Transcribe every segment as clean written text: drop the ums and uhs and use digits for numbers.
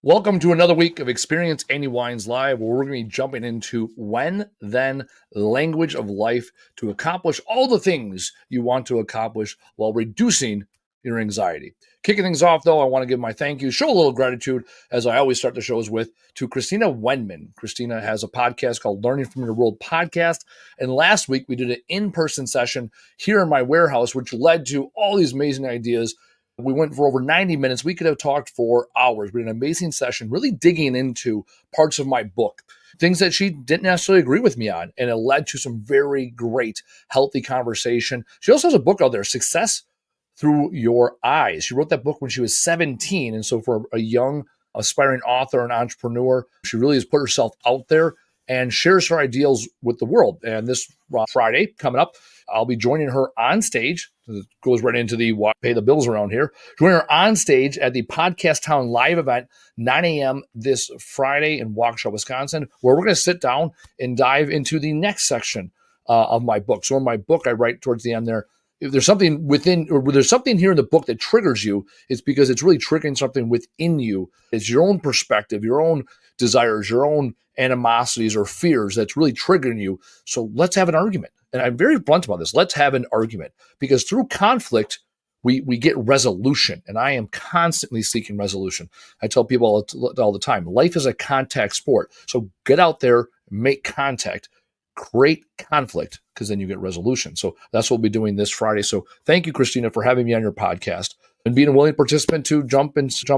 Welcome to another week of Experience Andy Wines Live, where we're going to be jumping into when, then, language of life to accomplish all the things you want to accomplish while reducing your anxiety. Kicking things off, though, I want to give my thank you, show a little gratitude, as I always start the shows with, to Christina Wenman. Christina has a podcast called Learning from Your World Podcast. And last week, we did an in-person session here in my warehouse, which led to all these amazing ideas. We went for over 90 minutes. We could have talked for hours. We had an amazing session, really digging into parts of my book, things that she didn't necessarily agree with me on. And it led to some very great, healthy conversation. She also has a book out there, Success Through Your Eyes. She wrote that book when she was 17. And so for a young, aspiring author and entrepreneur, she really has put herself out there and shares her ideals with the world. And this Friday coming up, I'll be joining her on stage. It goes right into the pay the bills around here. Joining her on stage at the Podcast Town live event, 9 a.m. this Friday in Waukesha, Wisconsin, where we're going to sit down and dive into the next section of my book. So in my book, I write towards the end there, if there's something within, or there's something here in the book that triggers you, it's because it's really triggering something within you. It's your own perspective, your own desires, your own animosities or fears that's really triggering you. So let's have an argument. And I'm very blunt about this. Let's have an argument, because through conflict, we get resolution. And I am constantly seeking resolution. I tell people all the time, life is a contact sport. So get out there, make contact, create conflict, because then you get resolution. So that's what we'll be doing this Friday. So thank you, Christina, for having me on your podcast and being a willing participant to jump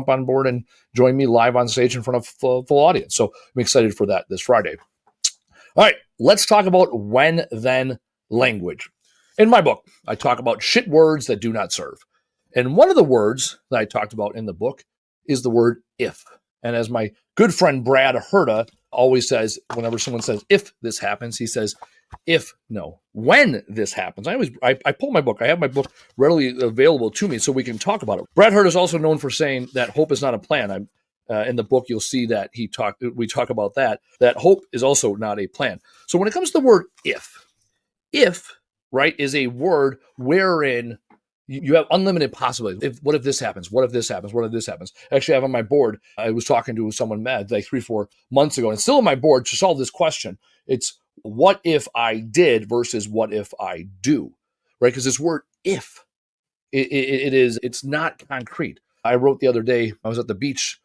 on board and join me live on stage in front of full audience. So I'm excited for that this Friday. All right, let's talk about when, then language. In my book, I talk about shit words that do not serve. And one of the words that I talked about in the book is the word if. And as my good friend Brad Herda always says, whenever someone says, if this happens, he says, if no, when this happens. I pull my book. I have my book readily available to me so we can talk about it. Brad Herda is also known for saying that hope is not a plan. In the book, you'll see that we talk about that hope is also not a plan. So when it comes to the word if, right, is a word wherein you have unlimited possibilities. What if this happens? What if this happens? What if this happens? Actually, I have on my board, I was talking to someone like 3-4 months ago, and it's still on my board to solve this question. It's what if I did versus what if I do, right? Because this word if, it's not concrete. I wrote the other day, I was at the beach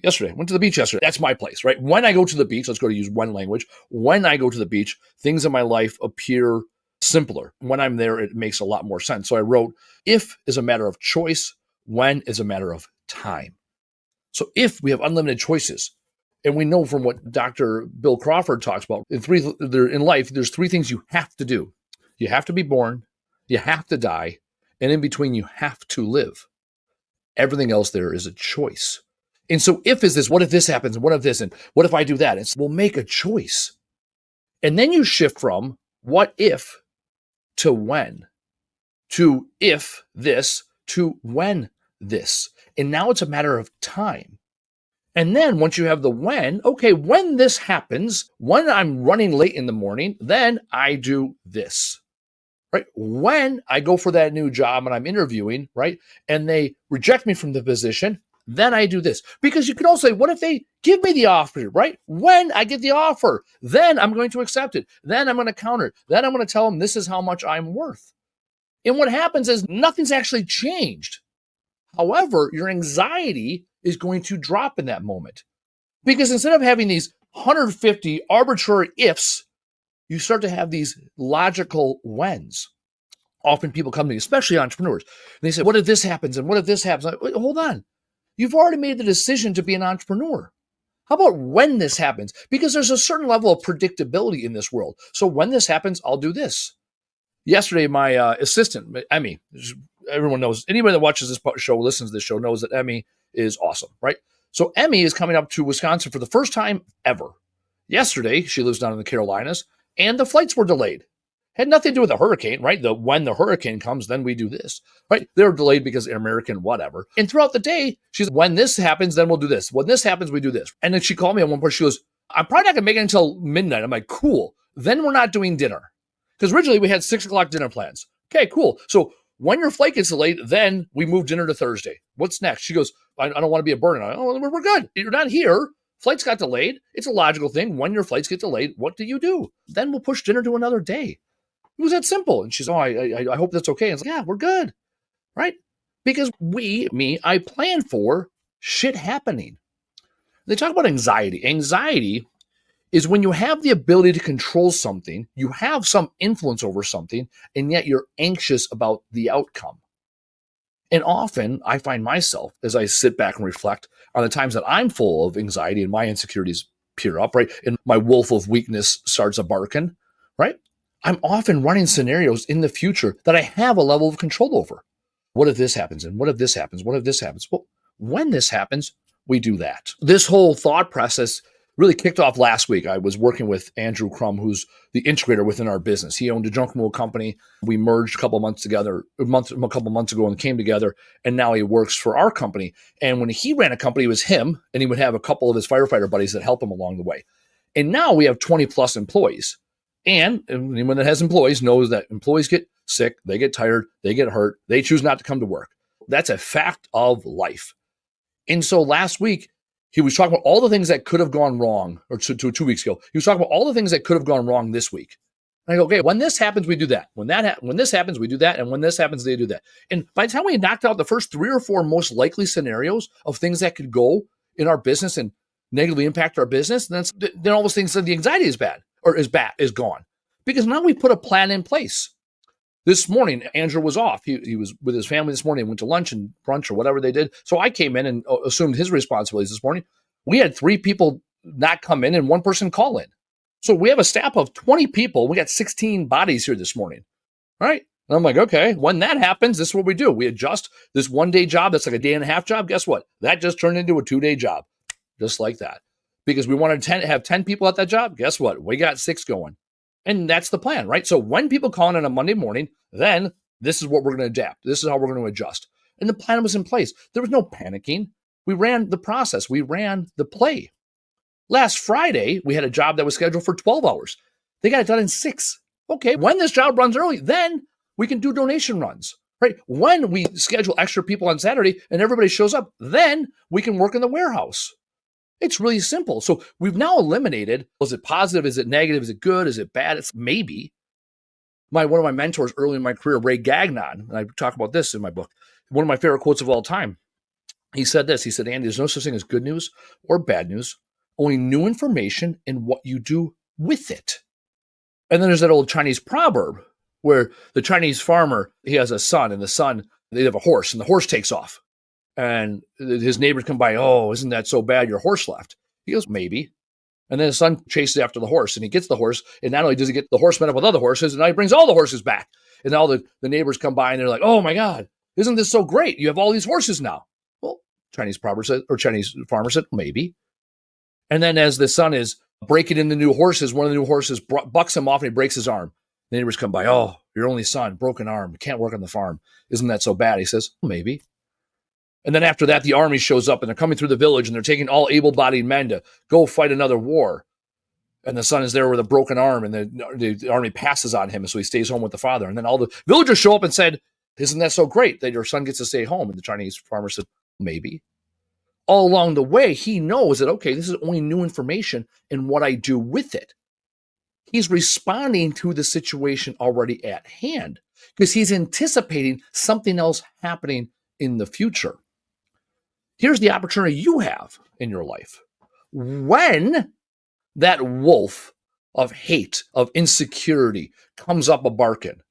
yesterday. Went to the beach yesterday. That's my place, right? When I go to the beach, let's go to use when language. When I go to the beach, things in my life appear simpler. When I'm there, it makes a lot more sense. So I wrote, if is a matter of choice, when is a matter of time. So if we have unlimited choices, and we know from what Dr. Bill Crawford talks about, in life, there's three things you have to do. You have to be born, you have to die, and in between, you have to live. Everything else there is a choice. And so if is this, what if this happens, and what if this, and what if I do that? We'll make a choice. And then you shift from what if to when, to if this, to when this. And now it's a matter of time. And then once you have the when, okay, when this happens, when I'm running late in the morning, then I do this, right? When I go for that new job and I'm interviewing, right, and they reject me from the position, then I do this. Because you could also say, what if they give me the offer, right? When I get the offer, then I'm going to accept it. Then I'm going to counter it. Then I'm going to tell them this is how much I'm worth. And what happens is nothing's actually changed. However, your anxiety is going to drop in that moment. Because instead of having these 150 arbitrary ifs, you start to have these logical whens. Often people come to me, especially entrepreneurs, and they say, what if this happens? And what if this happens? Wait, hold on. You've already made the decision to be an entrepreneur. How about when this happens? Because there's a certain level of predictability in this world. So when this happens, I'll do this. Yesterday, my assistant, Emmy, everyone knows, anybody that watches this show, listens to this show, knows that Emmy is awesome, right? So Emmy is coming up to Wisconsin for the first time ever. Yesterday, she lives down in the Carolinas, and the flights were delayed. Had nothing to do with the hurricane, right? When the hurricane comes, then we do this, right? They were delayed because American whatever. And throughout the day, she's, when this happens, then we'll do this. When this happens, we do this. And then she called me at one point. She goes, I'm probably not going to make it until midnight. I'm like, cool. Then we're not doing dinner. Because originally we had 6 o'clock dinner plans. Okay, cool. So When your flight gets delayed, then we move dinner to Thursday. What's next? She goes, I don't want to be a burden. Oh, we're good. You're not here. Flights got delayed. It's a logical thing. When your flights get delayed, what do? Then we'll push dinner to another day. It was that simple. And she's, I hope that's okay. And it's like, yeah, we're good. Right? Because I plan for shit happening. They talk about anxiety. Anxiety is when you have the ability to control something, you have some influence over something, and yet you're anxious about the outcome. And often I find myself, as I sit back and reflect on the times that I'm full of anxiety and my insecurities peer up, right? And my wolf of weakness starts a barking, right? I'm often running scenarios in the future that I have a level of control over. What if this happens? And what if this happens? What if this happens? Well, when this happens, we do that. This whole thought process really kicked off last week. I was working with Andrew Crum, who's the integrator within our business. He owned a junk removal company. We merged a couple months ago and came together, and now he works for our company. And when he ran a company, it was him, and he would have a couple of his firefighter buddies that help him along the way. And now we have 20 plus employees. And anyone that has employees knows that employees get sick, they get tired, they get hurt, they choose not to come to work. That's a fact of life. And so last week, he was talking about all the things that could have gone wrong, or 2 weeks ago. He was talking about all the things that could have gone wrong this week. And I go, okay, when this happens, we do that. When this happens, we do that. And when this happens, they do that. And by the time we knocked out the first 3 or 4 most likely scenarios of things that could go in our business and negatively impact our business, then all those things said the anxiety is gone. Because now we put a plan in place. This morning, Andrew was off. He was with his family this morning, went to lunch and brunch or whatever they did. So I came in and assumed his responsibilities this morning. We had 3 people not come in and 1 person call in. So we have a staff of 20 people. We got 16 bodies here this morning. All right. And I'm like, okay, when that happens, this is what we do. We adjust this 1-day job that's like a day and a half job. Guess what? That just turned into a 2-day job, just like that. Because we wanted to have 10 people at that job. Guess what? We got 6 going. And that's the plan, right? So when people call in on a Monday morning, then this is what we're going to adapt. This is how we're going to adjust. And the plan was in place. There was no panicking. We ran the process. We ran the play. Last Friday, we had a job that was scheduled for 12 hours. They got it done in 6. Okay, when this job runs early, then we can do donation runs, right? When we schedule extra people on Saturday and everybody shows up, then we can work in the warehouse. It's really simple. So we've now eliminated, is it positive? Is it negative? Is it good? Is it bad? It's maybe. One of my mentors early in my career, Ray Gagnon, and I talk about this in my book, one of my favorite quotes of all time. He said this, he said, Andy, there's no such thing as good news or bad news, only new information and what you do with it. And then there's that old Chinese proverb where the Chinese farmer, he has a son, and the son, they have a horse, and the horse takes off. And his neighbors come by, oh, isn't that so bad? Your horse left. He goes, maybe. And then his son chases after the horse, and he gets the horse. And not only does he get the horse met up with other horses, and now he brings all the horses back. And all the neighbors come by, and they're like, oh, my God, isn't this so great? You have all these horses now. Well, Chinese farmer said, maybe. And then as the son is breaking in the new horses, one of the new horses bucks him off, and he breaks his arm. The neighbors come by, oh, your only son, broken arm, can't work on the farm. Isn't that so bad? He says, maybe. And then after that, the army shows up, and they're coming through the village, and they're taking all able-bodied men to go fight another war. And the son is there with a broken arm, and the army passes on him, and so he stays home with the father. And then all the villagers show up and said, isn't that so great that your son gets to stay home? And the Chinese farmer said, maybe. All along the way, he knows that, okay, this is only new information and what I do with it. He's responding to the situation already at hand because he's anticipating something else happening in the future. Here's the opportunity you have in your life. When that wolf of hate, of insecurity comes up a barking,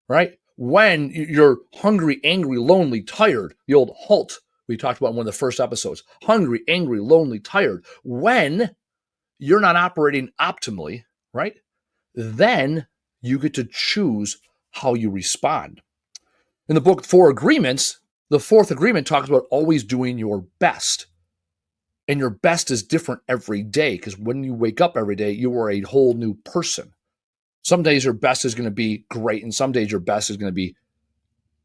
right? When you're hungry, angry, lonely, tired, the old HALT we talked about in one of the first episodes, hungry, angry, lonely, tired, when you're not operating optimally, right? Then you get to choose how you respond. In the book, 4 Agreements, the 4th agreement talks about always doing your best. And your best is different every day because when you wake up every day, you are a whole new person. Some days your best is going to be great, and some days your best is going to be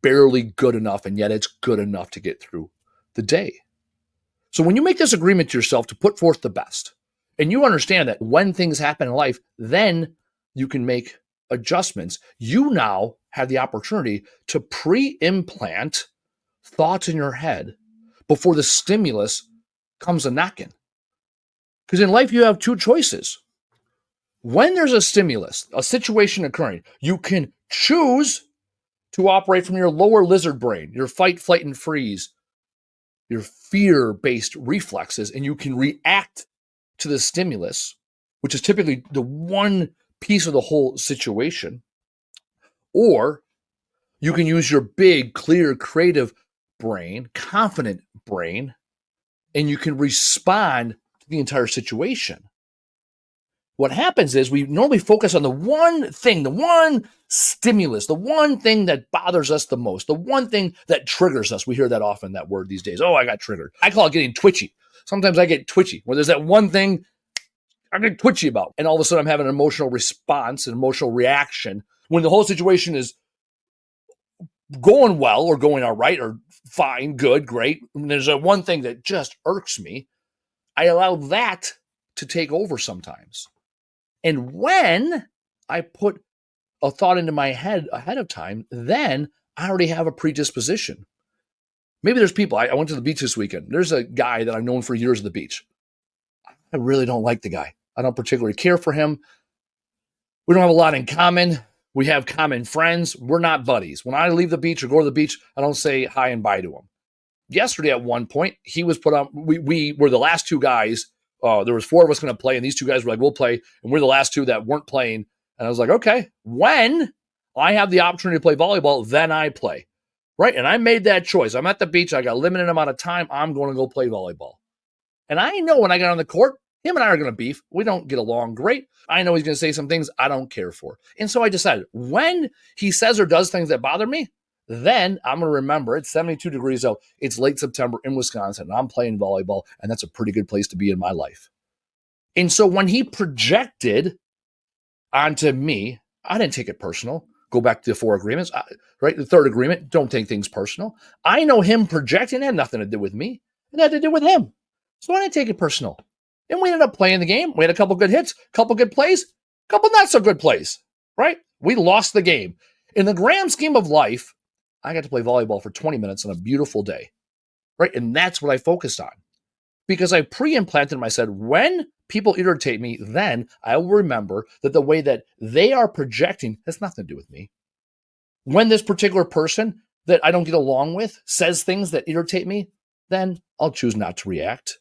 barely good enough, and yet it's good enough to get through the day. So when you make this agreement to yourself to put forth the best, and you understand that when things happen in life, then you can make adjustments, you now have the opportunity to pre-implant thoughts in your head before the stimulus comes a knocking. Because in life, you have two choices. When there's a stimulus, a situation occurring, you can choose to operate from your lower lizard brain, your fight, flight, and freeze, your fear-based reflexes, and you can react to the stimulus, which is typically the one piece of the whole situation. Or you can use your big, clear, creative brain, confident brain, and you can respond to the entire situation. What happens is we normally focus on the one thing, the one stimulus, the one thing that bothers us the most, the one thing that triggers us. We hear that often, that word these days. Oh, I got triggered. I call it getting twitchy. Sometimes I get twitchy, where there's that one thing I get twitchy about. And all of a sudden I'm having an emotional response, an emotional reaction, when the whole situation is going well or going all right or fine, good, great. And there's that one thing that just irks me. I allow that to take over sometimes. And when I put a thought into my head ahead of time, then I already have a predisposition. Maybe there's people, I went to the beach this weekend. There's a guy that I've known for years at the beach. I really don't like the guy. I don't particularly care for him. We don't have a lot in common. We have common friends. We're not buddies. When I leave the beach or go to the beach, I don't say hi and bye to him. Yesterday at one point, he was put on, we were the last two guys. There was four of us going to play, and these two guys were like, we'll play. And we're the last two that weren't playing. And I was like, okay, when I have the opportunity to play volleyball, then I play. Right? And I made that choice. I'm at the beach. I got a limited amount of time. I'm going to go play volleyball. And I know when I get on the court, him and I are going to beef. We don't get along great. I know he's going to say some things I don't care for. And so I decided when he says or does things that bother me, then I'm going to remember it's 72 degrees out. It's late September in Wisconsin, and I'm playing volleyball, and that's a pretty good place to be in my life. And so when he projected onto me, I didn't take it personal. Go back to the 4 agreements, right? The 3rd agreement, don't take things personal. I know him projecting had nothing to do with me. It had to do with him. So I didn't take it personal. And we ended up playing the game. We had a couple good hits, a couple good plays, a couple not so good plays, right? We lost the game. In the grand scheme of life, I got to play volleyball for 20 minutes on a beautiful day, right? And that's what I focused on because I pre-implanted in my head, when people irritate me, then I will remember that the way that they are projecting has nothing to do with me. When this particular person that I don't get along with says things that irritate me, then I'll choose not to react.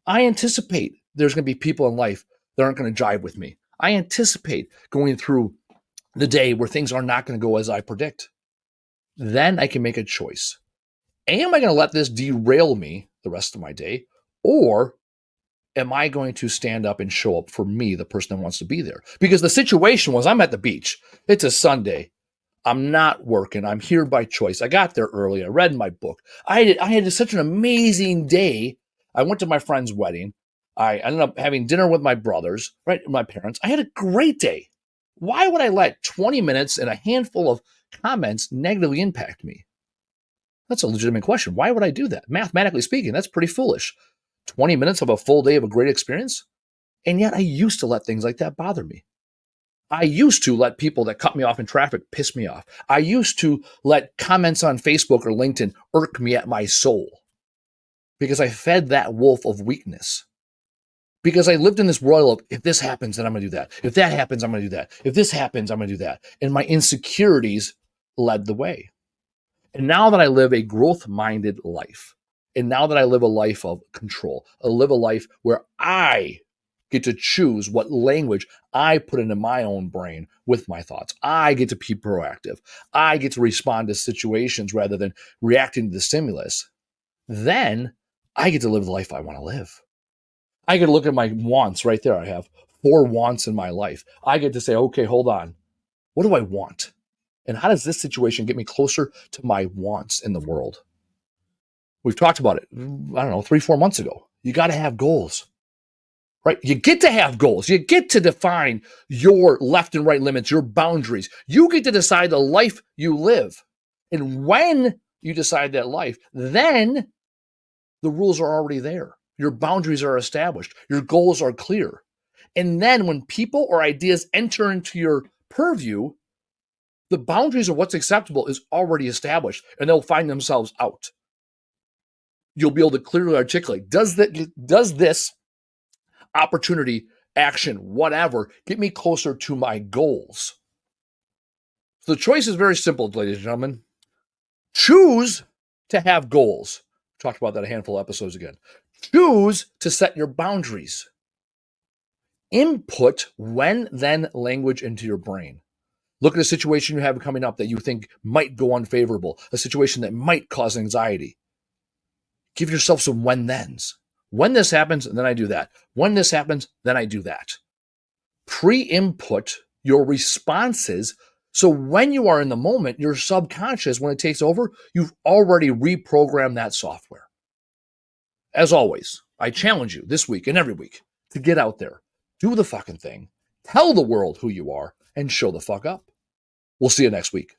I anticipate there's going to be people in life that aren't going to jive with me. I anticipate going through the day where things are not going to go as I predict. Then I can make a choice. Am I going to let this derail me the rest of my day? Or am I going to stand up and show up for me, the person that wants to be there? Because the situation was I'm at the beach. It's a Sunday. I'm not working. I'm here by choice. I got there early. I read my book. I had such an amazing day. I went to my friend's wedding. I ended up having dinner with my brothers, right? My parents. I had a great day. Why would I let 20 minutes and a handful of comments negatively impact me? That's a legitimate question. Why would I do that? Mathematically speaking, that's pretty foolish. 20 minutes of a full day of a great experience? And yet I used to let things like that bother me. I used to let people that cut me off in traffic piss me off. I used to let comments on Facebook or LinkedIn irk me at my soul because I fed that wolf of weakness. Because I lived in this world of, if this happens, then I'm going to do that. If that happens, I'm going to do that. If this happens, I'm going to do that. And my insecurities led the way. And now that I live a growth-minded life, and now that I live a life of control, I live a life where I get to choose what language I put into my own brain with my thoughts. I get to be proactive. I get to respond to situations rather than reacting to the stimulus. Then I get to live the life I want to live. I get to look at my wants right there. I have 4 wants in my life. I get to say, okay, hold on. What do I want? And how does this situation get me closer to my wants in the world? We've talked about it, 3-4 months ago. You got to have goals, right? You get to have goals. You get to define your left and right limits, your boundaries. You get to decide the life you live. And when you decide that life, then the rules are already there. Your boundaries are established. Your goals are clear. And then when people or ideas enter into your purview, the boundaries of what's acceptable is already established, and they'll find themselves out. You'll be able to clearly articulate, does this opportunity, action, whatever, get me closer to my goals? So the choice is very simple, ladies and gentlemen. Choose to have goals. Talked about that a handful of episodes again. Choose to set your boundaries. Input when then language into your brain. Look at a situation you have coming up that you think might go unfavorable, a situation that might cause anxiety. Give yourself some when thens. When this happens, then I do that. When this happens, then I do that. Pre-input your responses so when you are in the moment, your subconscious, when it takes over, you've already reprogrammed that software. As always, I challenge you this week and every week to get out there, do the fucking thing, tell the world who you are, and show the fuck up. We'll see you next week.